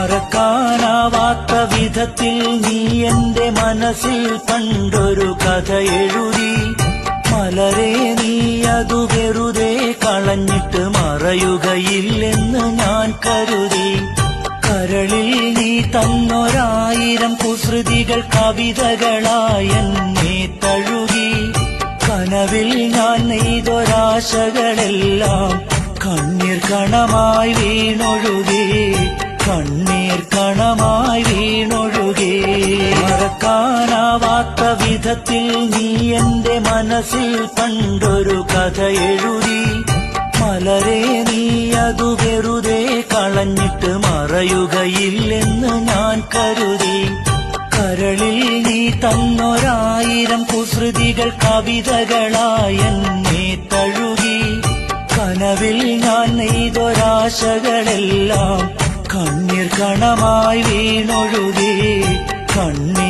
മറക്കാനാവാത്ത വിധത്തിൽ നീ എന്റെ മനസ്സിൽ പണ്ടൊരു കഥ എഴുതി. മലരെ നീ അതു വെറുതെ കളഞ്ഞിട്ട് മറയുകയില്ലെന്ന് ഞാൻ കരുതി. കരളിൽ നീ തന്നൊരായിരം കുസൃതികൾ കവിതകളായി എന്നെ തഴുകി. കനവിൽ ഞാൻ നെയ്തൊരാശകളെല്ലാം കണ്ണീർ കണമായി വീണൊഴുകി, കണ്ണീർ കണമായി വീണൊഴുകി. മറക്കാനാവാത്ത വിധത്തിൽ നീ എന്റെ മനസ്സിൽ പണ്ടൊരു കഥ എഴുതി. മലരെ നീ അതു വെറുതെ കളഞ്ഞിട്ട് മറയുകയില്ലെന്ന് ഞാൻ കരുതി. കരളിൽ നീ തന്നൊരായിരം കുസൃതികൾ കവിതകളായി എന്നെ തഴുകി. കനവിൽ ഞാൻ നെയ്തൊരാശകളെല്ലാം കണ്ണീർ കണമായി വീണൊഴുകി, കണ്ണീർ